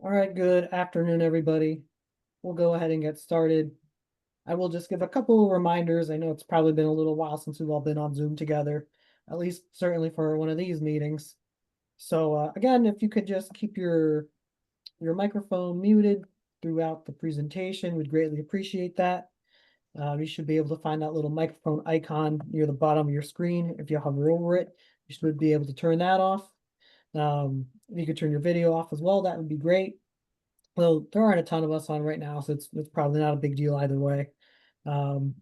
All right, good afternoon, everybody. We'll go ahead and get started. I will just give a couple of reminders. I know it's probably been a little while since we've all been on Zoom together, at least certainly for one of these meetings. So again, if you could just keep your microphone muted throughout the presentation, we'd greatly appreciate that. You should be able to find that little microphone icon near the bottom of your screen. If you hover over it, you should be able to turn that off. If you could turn your video off as well, that would be great. Well, there aren't a ton of us on right now, so it's probably not a big deal either way. Um,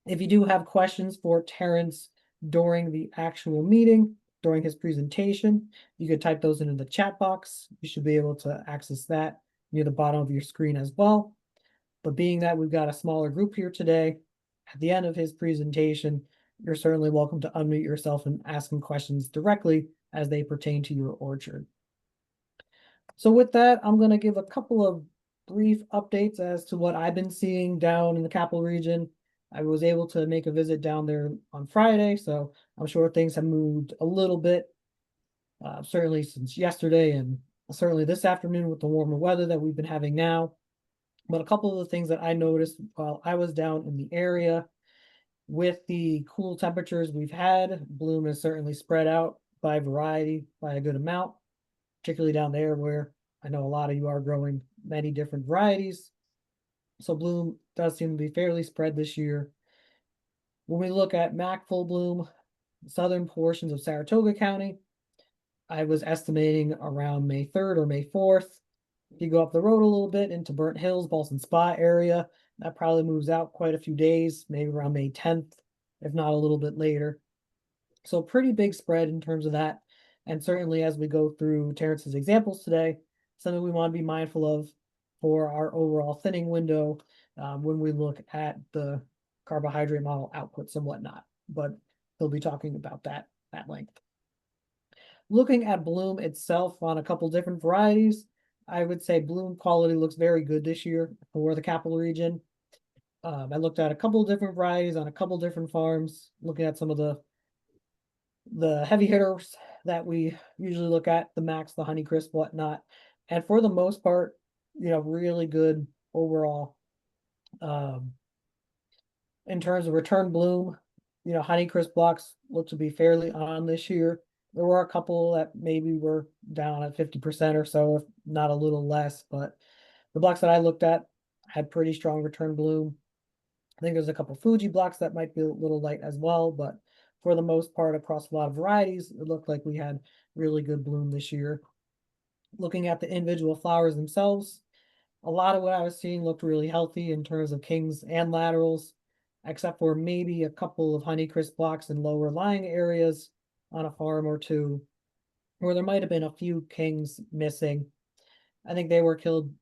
if you do have questions for Terrence during the actual meeting, during his presentation, you could type those into the chat box. You should be able to access that near the bottom of your screen as well. But being that we've got a smaller group here today, at the end of his presentation, you're certainly welcome to unmute yourself and ask him questions directly as they pertain to your orchard. So with that, I'm going to give a couple of brief updates as to what I've been seeing down in the capital region. I was able to make a visit down there on Friday, so I'm sure things have moved a little bit, certainly since yesterday and certainly this afternoon with the warmer weather that we've been having now. But a couple of the things that I noticed while I was down in the area with the cool temperatures we've had, bloom is certainly spread out by variety by a good amount, particularly down there where I know a lot of you are growing many different varieties. So bloom does seem to be fairly spread this year. When we look at Mac full bloom, southern portions of Saratoga County, I was estimating around May 3rd or May 4th. If you go up the road a little bit into Burnt Hills, Ballston Spa area, that probably moves out quite a few days, maybe around May 10th, if not a little bit later. So pretty big spread in terms of that. And certainly as we go through Terrence's examples today, something we want to be mindful of for our overall thinning window when we look at the carbohydrate model outputs and whatnot. But he'll be talking about that at length. Looking at bloom itself on a couple different varieties, I would say bloom quality looks very good this year for the capital region. I looked at a couple different varieties on a couple different farms, looking at some of the heavy hitters that we usually look at, the Max, the Honeycrisp, whatnot. And for the most part, really good overall. Um, in terms of return bloom, Honeycrisp blocks look to be fairly on this year. There were a couple that maybe were down at 50% or so, if not a little less, but the blocks that I looked at had pretty strong return bloom. I think there's a couple Fuji blocks that might be a little light as well, but for the most part, across a lot of varieties, it looked like we had really good bloom this year. Looking at the individual flowers themselves, a lot of what I was seeing looked really healthy in terms of kings and laterals, except for maybe a couple of Honeycrisp blocks in lower lying areas on a farm or two, where there might have been a few kings missing. I think they were killed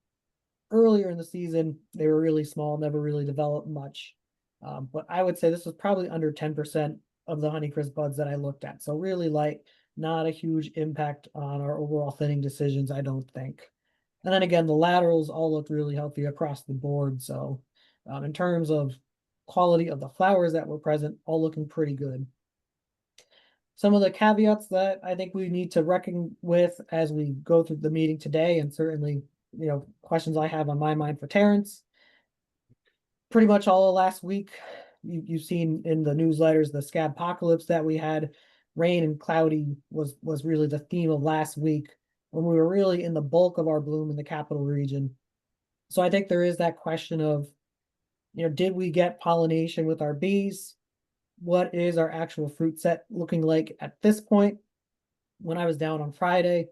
earlier in the season. They were really small, never really developed much. But I would say this was probably under 10% of the Honeycrisp buds that I looked at. So really light, not a huge impact on our overall thinning decisions, I don't think. And then again, the laterals all look really healthy across the board. So in terms of quality of the flowers that were present, all looking pretty good. Some of the caveats that I think we need to reckon with as we go through the meeting today, and certainly, questions I have on my mind for Terrence. Pretty much all of last week, you've seen in the newsletters the scab apocalypse that we had. Rain and cloudy was really the theme of last week when we were really in the bulk of our bloom in the capital region. So I think there is that question of, did we get pollination with our bees? What is our actual fruit set looking like at this point? When I was down on Friday,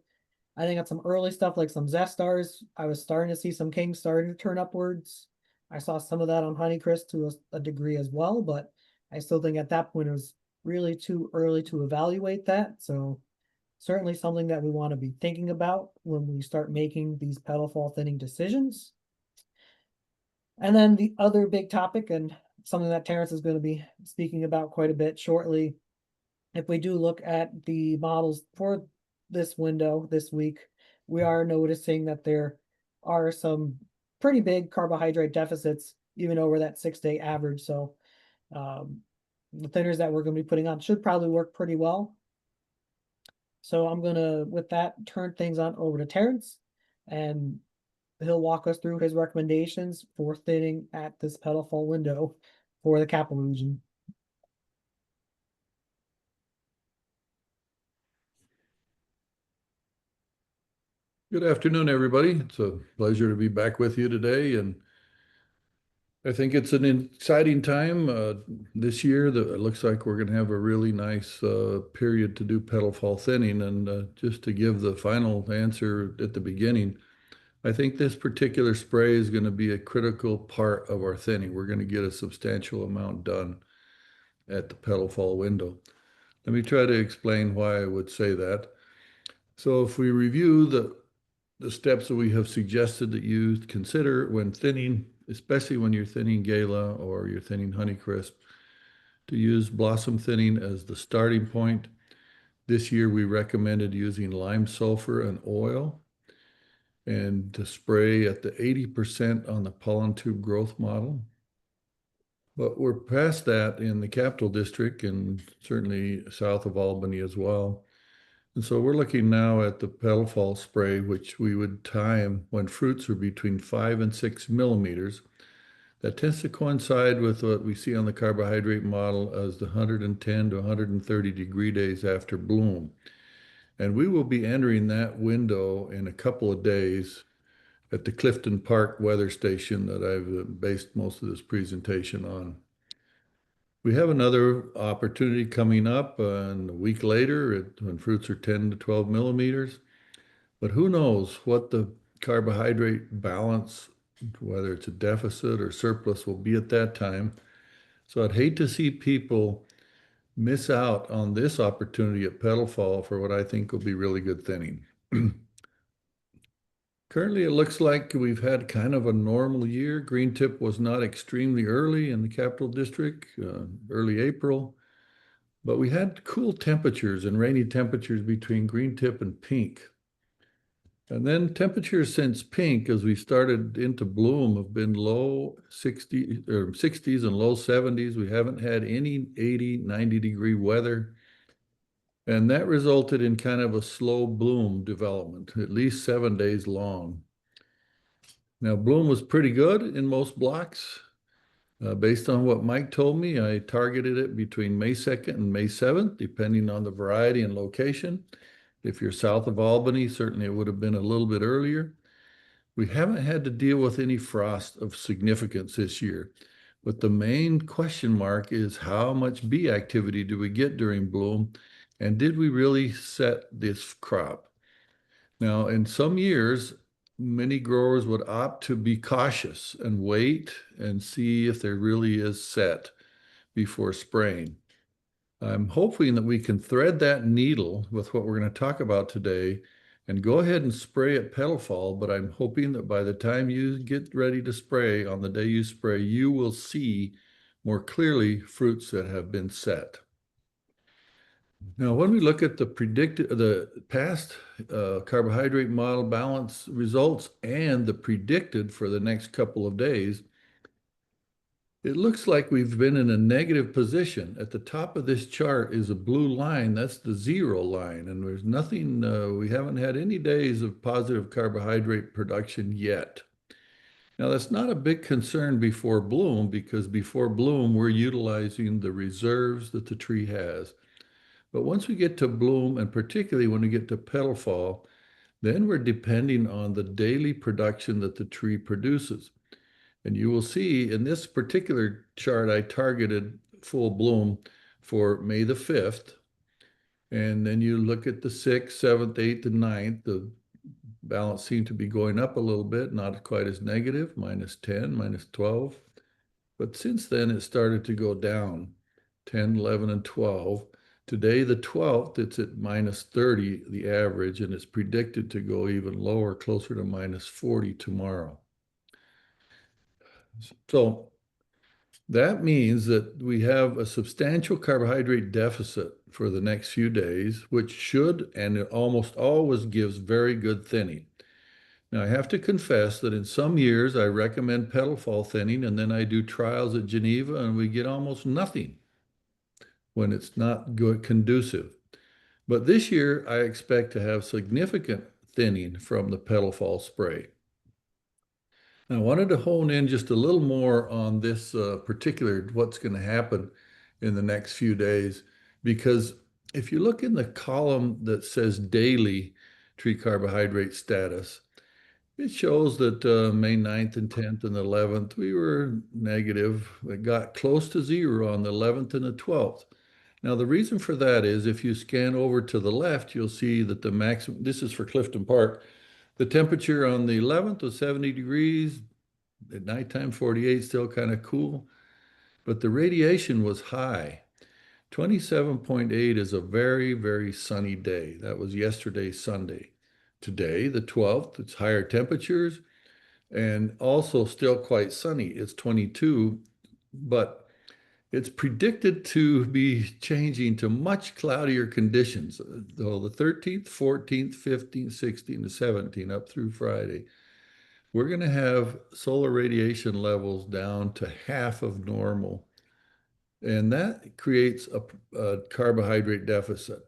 I think got some early stuff like some zestars. I was starting to see some kings starting to turn upwards. I saw some of that on Honeycrisp to a degree as well, but I still think at that point it was really too early to evaluate that. So certainly something that we want to be thinking about when we start making these petal fall thinning decisions. And then the other big topic, and something that Terrence is going to be speaking about quite a bit shortly, if we do look at the models for this window this week, we are noticing that there are some pretty big carbohydrate deficits, even over that 6-day average. So the thinners that we're going to be putting on should probably work pretty well. So I'm going to, with that, turn things on over to Terrence. and he'll walk us through his recommendations for thinning at this pedal fall window for the capital region. Good afternoon, everybody. It's a pleasure to be back with you today, and I think it's an exciting time this year. That it looks like we're going to have a really nice period to do pedal fall thinning. And just to give the final answer at the beginning, I think this particular spray is going to be a critical part of our thinning. We're going to get a substantial amount done at the pedal fall window. Let me try to explain why I would say that. So if we review the steps that we have suggested that you consider when thinning, especially when you're thinning Gala or you're thinning Honeycrisp, to use blossom thinning as the starting point. This year we recommended using lime sulfur and oil and to spray at the 80% on the pollen tube growth model. But we're past that in the Capital District and certainly south of Albany as well. And so we're looking now at the petal fall spray, which we would time when fruits are between 5 and 6 millimeters. That tends to coincide with what we see on the carbohydrate model as the 110 to 130 degree days after bloom. And we will be entering that window in a couple of days at the Clifton Park weather station that I've based most of this presentation on. We have another opportunity coming up and a week later when fruits are 10 to 12 millimeters. But who knows what the carbohydrate balance, whether it's a deficit or surplus, will be at that time. So I'd hate to see people miss out on this opportunity at petal fall for what I think will be really good thinning. Currently, it looks like we've had kind of a normal year. Green tip was not extremely early in the Capital District, early April, but we had cool temperatures and rainy temperatures between green tip and pink. And then temperatures since pink, as we started into bloom, have been low 60 or 60s and low 70s. We haven't had any 80, 90-degree weather. And that resulted in kind of a slow bloom development, at least 7 days long. Now, bloom was pretty good in most blocks. Based on what Mike told me, I targeted it between May 2nd and May 7th, depending on the variety and location. If you're south of Albany, certainly it would have been a little bit earlier. We haven't had to deal with any frost of significance this year, but the main question mark is how much bee activity do we get during bloom, and did we really set this crop? Now, in some years, many growers would opt to be cautious and wait and see if there really is set before spraying. I'm hoping that we can thread that needle with what we're going to talk about today and go ahead and spray at petal fall, but I'm hoping that by the time you get ready to spray, on the day you spray, you will see more clearly fruits that have been set. Now, when we look at the past carbohydrate model balance results and the predicted for the next couple of days, it looks like we've been in a negative position. At the top of this chart is a blue line. That's the zero line. And there's nothing, we haven't had any days of positive carbohydrate production yet. Now, that's not a big concern before bloom because before bloom, we're utilizing the reserves that the tree has. But once we get to bloom, and particularly when we get to petal fall, then we're depending on the daily production that the tree produces. And you will see in this particular chart, I targeted full bloom for May the 5th. And then you look at the 6th, 7th, 8th, and 9th, the balance seemed to be going up a little bit, not quite as negative, -10, -12. But since then, it started to go down, 10, 11, and 12. Today, the 12th, it's at -30, the average, and it's predicted to go even lower, closer to -40 tomorrow. So that means that we have a substantial carbohydrate deficit for the next few days, which should and it almost always gives very good thinning. Now, I have to confess that in some years I recommend petal fall thinning, and then I do trials at Geneva, and we get almost nothing when it's not good conducive. But this year, I expect to have significant thinning from the petal fall spray. I wanted to hone in just a little more on this particular what's going to happen in the next few days, because if you look in the column that says daily tree carbohydrate status, it shows that May 9th and 10th and 11th, we were negative. It got close to zero on the 11th and the 12th. Now, the reason for that is if you scan over to the left, you'll see that the maximum, this is for Clifton Park, the temperature on the 11th was 70 degrees. At nighttime, 48, still kind of cool, but the radiation was high. 27.8 is a very, very sunny day. That was yesterday, Sunday. Today, the 12th, it's higher temperatures and also still quite sunny. It's 22, but it's predicted to be changing to much cloudier conditions. Though the 13th, 14th, 15th, 16th, and 17th up through Friday, we're going to have solar radiation levels down to half of normal. And that creates a carbohydrate deficit.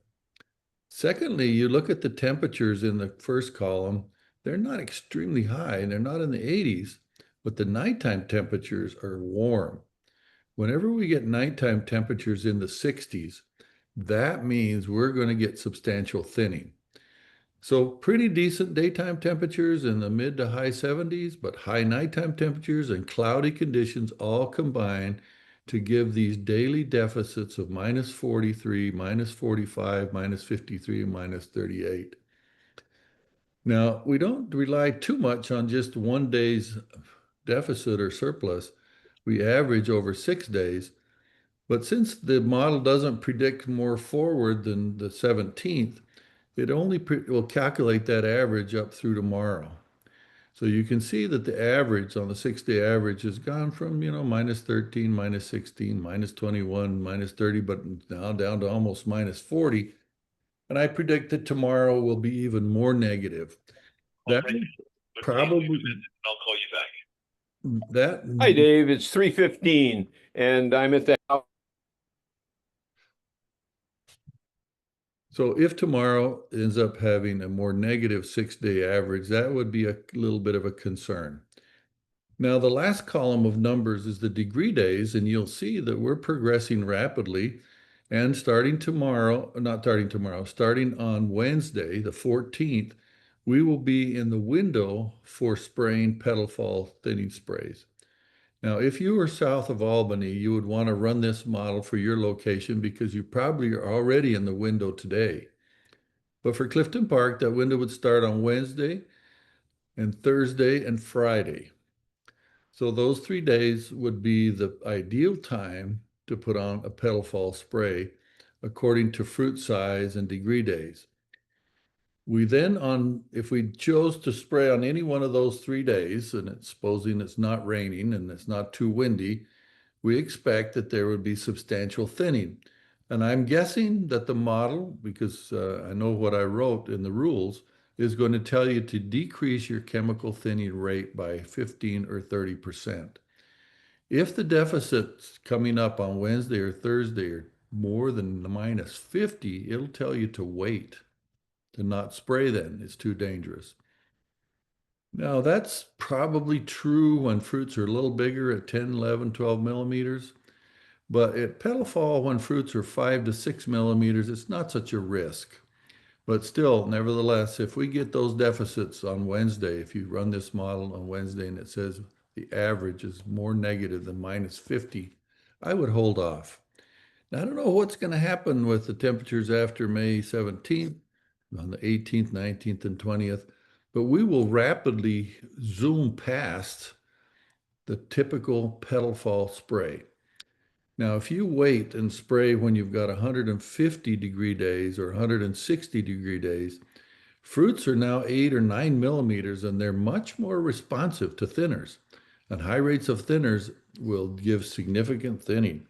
Secondly, you look at the temperatures in the first column, they're not extremely high and they're not in the 80s, but the nighttime temperatures are warm. Whenever we get nighttime temperatures in the 60s, that means we're going to get substantial thinning. So pretty decent daytime temperatures in the mid to high 70s, but high nighttime temperatures and cloudy conditions all combine to give these daily deficits of minus 43, minus 45, minus 53, and minus 38. Now, we don't rely too much on just one day's deficit or surplus. We average over 6 days. But since the model doesn't predict more forward than the 17th, it only will calculate that average up through tomorrow. So you can see that the average on the 6 day average has gone from, minus 13, minus 16, minus 21, minus 30, but now down to almost minus 40. And I predict that tomorrow will be even more negative. That probably, I'll call you back. that, Hi, Dave. It's 3:15, and I'm at the house. so if tomorrow ends up having a more negative 6 day average, that would be a little bit of a concern. Now, the last column of numbers is the degree days, and you'll see that we're progressing rapidly. And starting tomorrow, not starting tomorrow, starting on Wednesday, the 14th, we will be in the window for spraying petal fall thinning sprays. Now, if you were south of Albany, you would want to run this model for your location because you probably are already in the window today. But for Clifton Park, that window would start on Wednesday and Thursday and Friday. So those 3 days would be the ideal time to put on a petal fall spray according to fruit size and degree days. We then if we chose to spray on any one of those 3 days, and it's supposing it's not raining and it's not too windy, we expect that there would be substantial thinning. And I'm guessing that the model, because I know what I wrote in the rules, is going to tell you to decrease your chemical thinning rate by 15 or 30%. If the deficit's coming up on Wednesday or Thursday are more than the minus 50, it'll tell you to wait, to not spray then. It's too dangerous. Now, that's probably true when fruits are a little bigger at 10, 11, 12 millimeters. But at petal fall, when fruits are 5 to 6 millimeters, it's not such a risk. But still, nevertheless, if we get those deficits on Wednesday, if you run this model on Wednesday and it says the average is more negative than minus 50, I would hold off. Now, I don't know what's going to happen with the temperatures after May 17th, on the 18th, 19th, and 20th, but we will rapidly zoom past the typical petal fall spray. Now, if you wait and spray when you've got 150 degree days or 160 degree days, fruits are now 8 or 9 millimeters and they're much more responsive to thinners. And high rates of thinners will give significant thinning.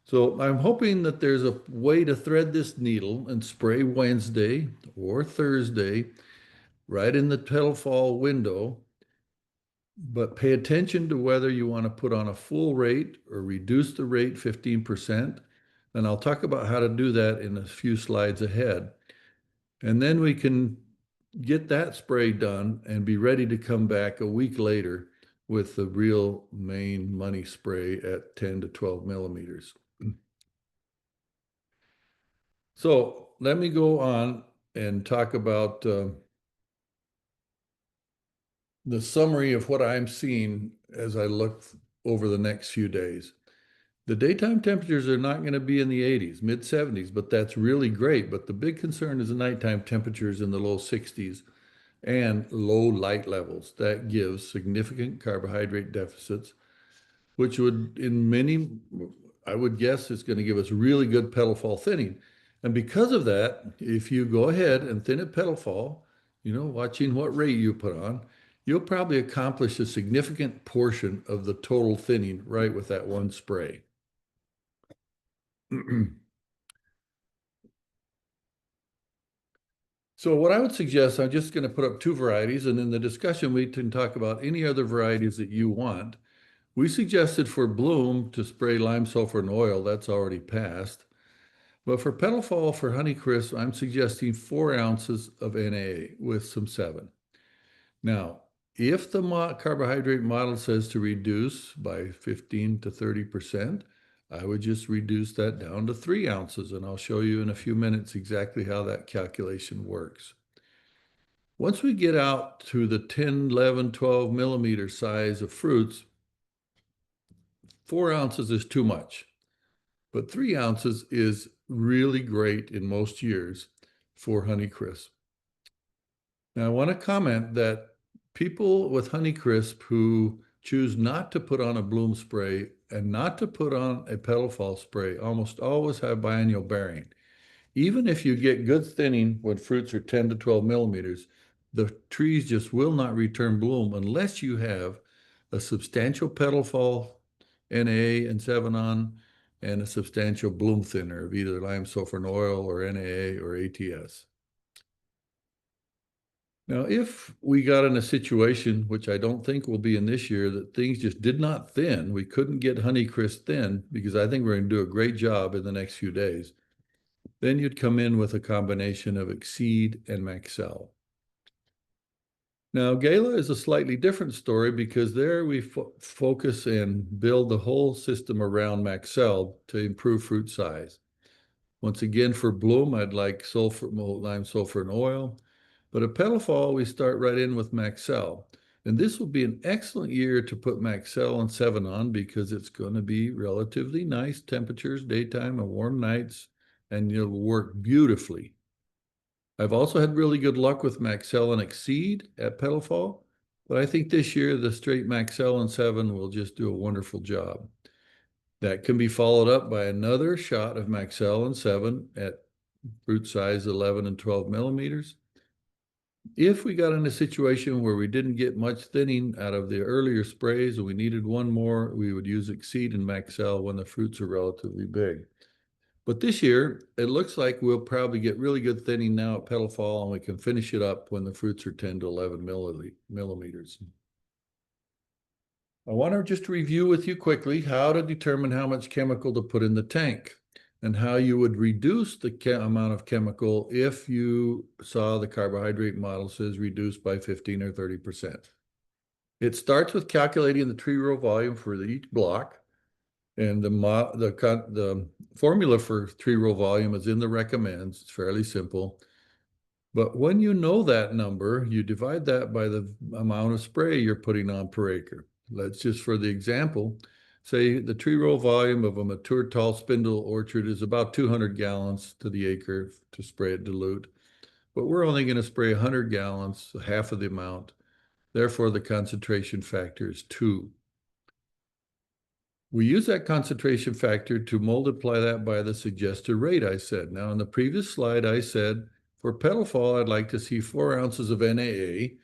So I'm hoping that there's a way to thread this needle and spray Wednesday or Thursday right in the petal fall window, but pay attention to whether you want to put on a full rate or reduce the rate 15%. And I'll talk about how to do that in a few slides ahead. And then we can get that spray done and be ready to come back a week later with the real main money spray at 10 to 12 millimeters. So let me go on and talk about the summary of what I'm seeing as I look over the next few days. The daytime temperatures are not going to be in the 80s, mid 70s, but that's really great. But the big concern is the nighttime temperatures in the low 60s and low light levels. That gives significant carbohydrate deficits, which would, in many, I would guess, is going to give us really good petal fall thinning. And because of that, if you go ahead and thin at petal fall, watching what rate you put on, you'll probably accomplish a significant portion of the total thinning right with that one spray. So what I would suggest, I'm just going to put up two varieties, and in the discussion, we can talk about any other varieties that you want. We suggested for bloom to spray lime, sulfur, and oil. That's already passed. But for petal fall for Honeycrisp, I'm suggesting 4 ounces of NA with some 7. Now, if the carbohydrate model says to reduce by 15 to 30%, I would just reduce that down to 3 ounces, and I'll show you in a few minutes exactly how that calculation works. Once we get out to the 10, 11, 12 millimeter size of fruits, 4 ounces is too much, but 3 ounces is really great in most years for Honeycrisp. Now, I want to comment that people with Honeycrisp who choose not to put on a bloom spray and not to put on a petal fall spray almost always have biennial bearing. Even if you get good thinning when fruits are 10 to 12 millimeters, the trees just will not return bloom unless you have a substantial petal fall NA and 7 on and a substantial bloom thinner of either lime, sulfur, and oil or NAA or ATS. Now, if we got in a situation, which I don't think will be in this year, that things just did not thin, we couldn't get Honeycrisp thin, because I think we're going to do a great job in the next few days, then you'd come in with a combination of Exceed and Maxell. Now, Gala is a slightly different story because there we focus and build the whole system around Maxell to improve fruit size. Once again, for bloom, I'd like sulfur, lime, sulfur, and oil. But at petal fall, we start right in with Maxell. And this will be an excellent year to put Maxell and 7 on because it's going to be relatively nice temperatures, daytime and warm nights, and it'll work beautifully. I've also had really good luck with Maxell and Exceed at petal fall, but I think this year the straight Maxell and 7 will just do a wonderful job. That can be followed up by another shot of Maxell and 7 at fruit size 11 and 12 millimeters. If we got in a situation where we didn't get much thinning out of the earlier sprays and we needed one more, we would use Exceed and Maxell when the fruits are relatively big. But this year, it looks like we'll probably get really good thinning now at petal fall, and we can finish it up when the fruits are 10 to 11 millimeters. I want to just review with you quickly how to determine how much chemical to put in the tank and how you would reduce the amount of chemical if you saw the carbohydrate model says reduced by 15 or 30%. It starts with calculating the tree row volume for each block. And the formula for tree row volume is in the recommends. It's fairly simple. But when you know that number, you divide that by the amount of spray you're putting on per acre. Let's just, for the example, say the tree row volume of a mature tall spindle orchard is about 200 gallons to the acre to spray it dilute. But we're only going to spray 100 gallons, half of the amount. Therefore, the concentration factor is 2. We use that concentration factor to multiply that by the suggested rate I said. Now, in the previous slide, I said for petal fall, I'd like to see 4 ounces of NAA.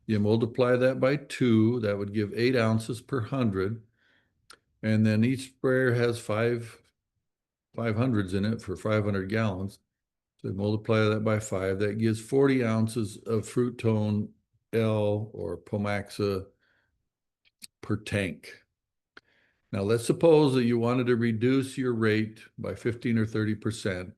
You multiply that by 2, that would give 8 ounces per 100. And then each sprayer has 500s in it for 500 gallons. So multiply that by 5, that gives 40 ounces of fruit tone L or Pomaxa per tank. Now, let's suppose that you wanted to reduce your rate by 15 or 30%.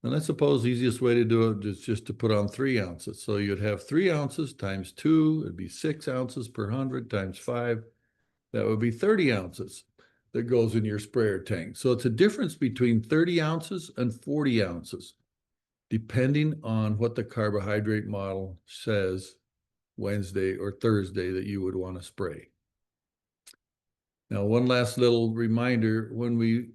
And I suppose the easiest way to do it is just to put on 3 ounces. So you'd have 3 ounces times 2, it'd be 6 ounces per 100 times 5. That would be 30 ounces that goes in your sprayer tank. So it's a difference between 30 ounces and 40 ounces, depending on what the carbohydrate model says Wednesday or Thursday that you would want to spray. Now, one last little reminder, when we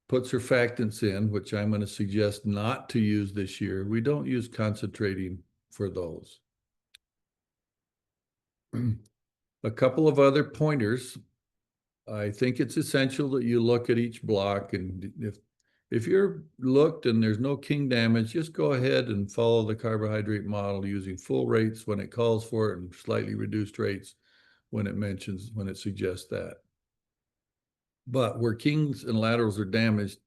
put surfactants in, which I'm going to suggest not to use this year, we don't use concentrating for those. A couple of other pointers. I think it's essential that you look at each block, and if you're looked and there's no king damage, just go ahead and follow the carbohydrate model using full rates when it calls for it and slightly reduced rates when it suggests that. But where kings and laterals are damaged,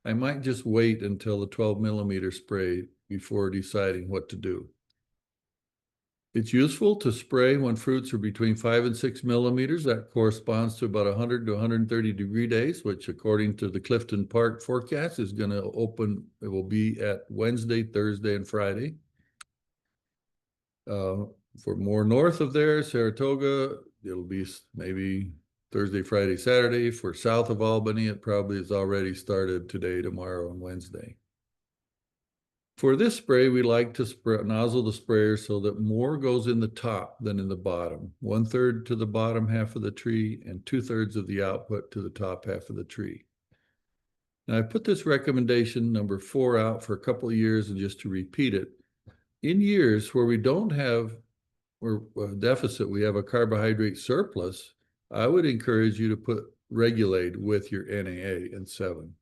I might just wait until the 12 millimeter spray before deciding what to do. It's useful to spray when fruits are between 5 and 6 millimeters. That corresponds to about 100 to 130 degree days, which according to the Clifton Park forecast is going to open, it will be at Wednesday, Thursday, and Friday. For more north of there, Saratoga, it'll be maybe Thursday, Friday, Saturday. For south of Albany, it probably has already started today, tomorrow, and Wednesday. For this spray, we like to nozzle the sprayer so that more goes in the top than in the bottom. 1/3 to the bottom half of the tree and 2/3 of the output to the top half of the tree. Now I put this recommendation number 4 out for a couple of years, and just to repeat it, in years where we don't have or a deficit, we have a carbohydrate surplus, I would encourage you to put Regulate with your NAA and 7.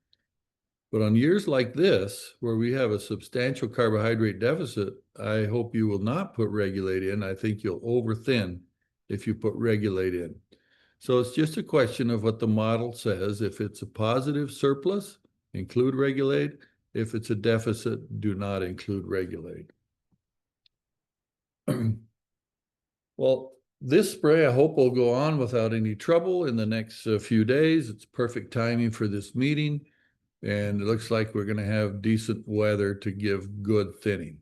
But on years like this, where we have a substantial carbohydrate deficit, I hope you will not put Regulate in. I think you'll overthin if you put Regulate in. So it's just a question of what the model says. If it's a positive surplus, include Regulate. If it's a deficit, do not include Regulate. Well, this spray I hope will go on without any trouble in the next few days. It's perfect timing for this meeting. And it looks like we're going to have decent weather to give good thinning.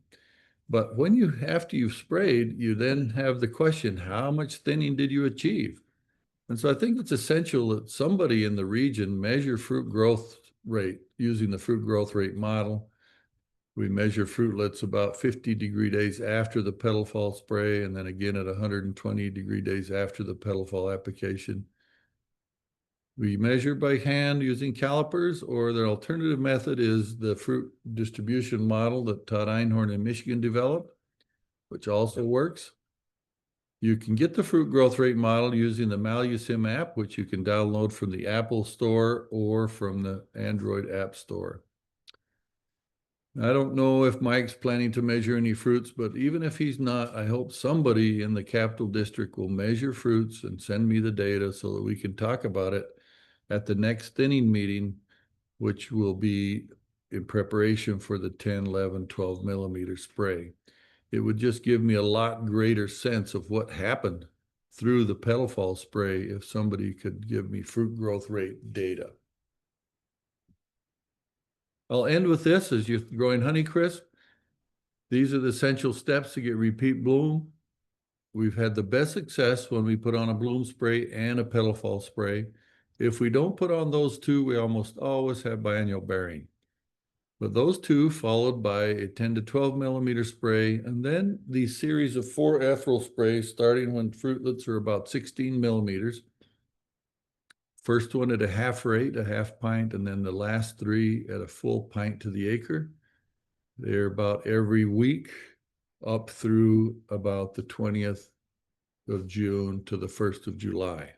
But after you've sprayed, you then have the question, how much thinning did you achieve? And so I think it's essential that somebody in the region measure fruit growth rate using the fruit growth rate model. We measure fruitlets about 50 degree days after the petal fall spray, and then again at 120 degree days after the petal fall application. We measure by hand using calipers, or the alternative method is the fruit distribution model that Todd Einhorn in Michigan developed, which also works. You can get the fruit growth rate model using the Malusim app, which you can download from the Apple Store or from the Android App Store. I don't know if Mike's planning to measure any fruits, but even if he's not, I hope somebody in the Capital District will measure fruits and send me the data so that we can talk about it at the next thinning meeting, which will be in preparation for the 10, 11, 12 millimeter spray. It would just give me a lot greater sense of what happened through the petal fall spray if somebody could give me fruit growth rate data. I'll end with this. As you're growing Honeycrisp, these are the essential steps to get repeat bloom. We've had the best success when we put on a bloom spray and a petal fall spray. If we don't put on those two, we almost always have biennial bearing. But those two followed by a 10 to 12 millimeter spray, and then the series of 4 ethereal sprays starting when fruitlets are about 16 millimeters. First one at a half rate, a half pint, and then the last 3 at a full pint to the acre. They're about every week up through about the 20th of June to the 1st of July.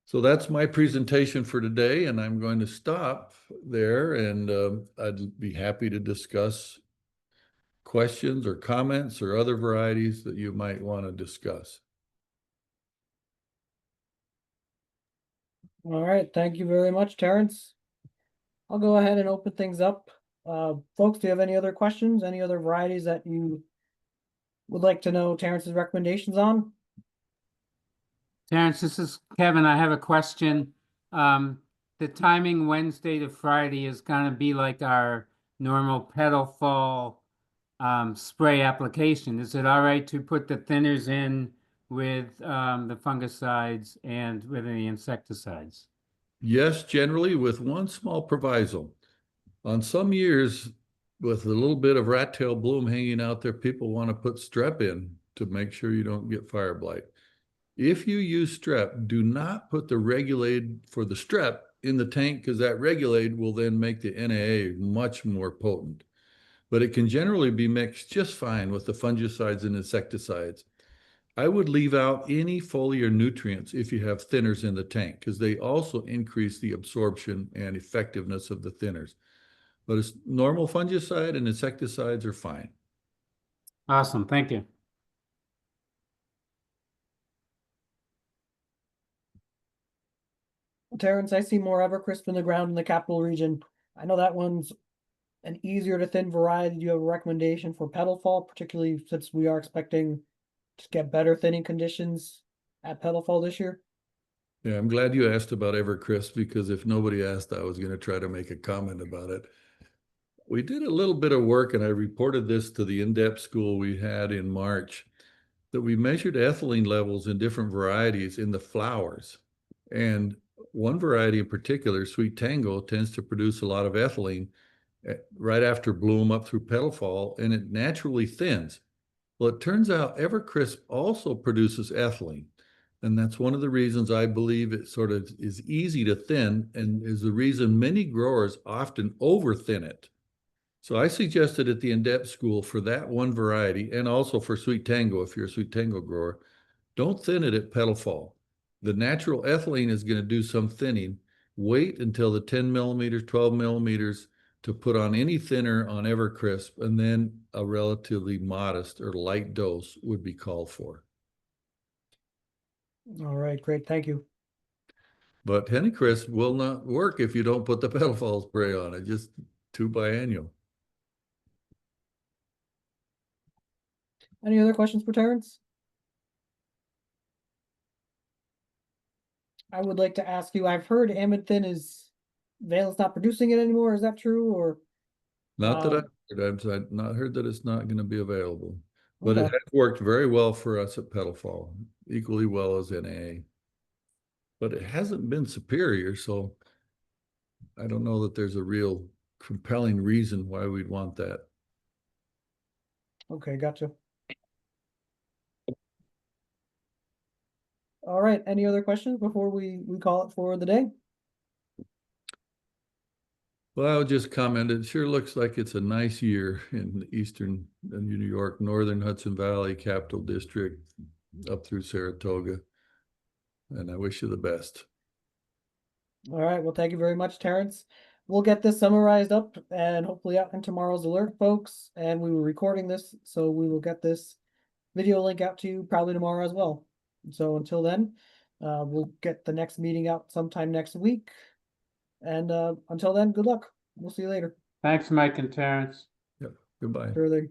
So that's my presentation for today, and I'm going to stop there, and I'd be happy to discuss questions or comments or other varieties that you might want to discuss. All right, thank you very much, Terrence. I'll go ahead and open things up. Folks, do you have any other questions? Any other varieties that you would like to know Terrence's recommendations on? Terrence, this is Kevin. I have a question. The timing Wednesday to Friday is gonna be like our normal petal fall spray application, is it all right to put the thinners in with the fungicides and with the insecticides? Yes, generally with one small proviso. On some years, with a little bit of rat tail bloom hanging out there, people want to put strep in to make sure you don't get fire blight. If you use strep, do not put the Regulade for the strep in the tank because that Regulade will then make the NAA much more potent. But it can generally be mixed just fine with the fungicides and insecticides. I would leave out any foliar nutrients if you have thinners in the tank because they also increase the absorption and effectiveness of the thinners. But it's normal fungicide and insecticides are fine. Awesome, thank you. Terrence, I see more Evercrisp in the ground in the capital region. I know that one's an easier to thin variety. Do you have a recommendation for petal fall, particularly since we are expecting to get better thinning conditions at petal fall this year? Yeah, I'm glad you asked about Evercrisp because if nobody asked, I was going to try to make a comment about it. We did a little bit of work and I reported this to the in-depth school we had in March that we measured ethylene levels in different varieties in the flowers. And one variety in particular, Sweet Tango, tends to produce a lot of ethylene right after bloom up through petal fall, and it naturally thins. Well, it turns out Evercrisp also produces ethylene. And that's one of the reasons I believe it sort of is easy to thin and is the reason many growers often over thin it. So I suggested at the in-depth school for that one variety and also for Sweet Tango, if you're a Sweet Tango grower, don't thin it at petal fall. The natural ethylene is going to do some thinning. Wait until the 10 millimeters, 12 millimeters to put on any thinner on Evercrisp, and then a relatively modest or light dose would be called for. All right, great, thank you. But Hennicrisp will not work if you don't put the petal fall spray on it, just too biannual. Any other questions for Terrence? I would like to ask you, I've heard Aminthin is, Valen's not producing it anymore, is that true, or? Not that Um, I've not heard that it's not going to be available, but it Okay. has worked very well for us at Petal Fall, equally well as NAA. But it hasn't been superior, so I don't know that there's a real compelling reason why we'd want that. Okay, gotcha. All right, any other questions before we call it for the day? Well, I would just comment, it sure looks like it's a nice year in eastern New York, northern Hudson Valley, Capital District, up through Saratoga. And I wish you the best. All right, well, thank you very much, Terrence. We'll get this summarized up and hopefully out in tomorrow's alert, folks. And we were recording this, so we will get this video link out to you probably tomorrow as well. So until then, we'll get the next meeting out sometime next week. And until then, good luck. We'll see you later. Thanks, Mike and Terrence. Yep. Goodbye. Sure thing.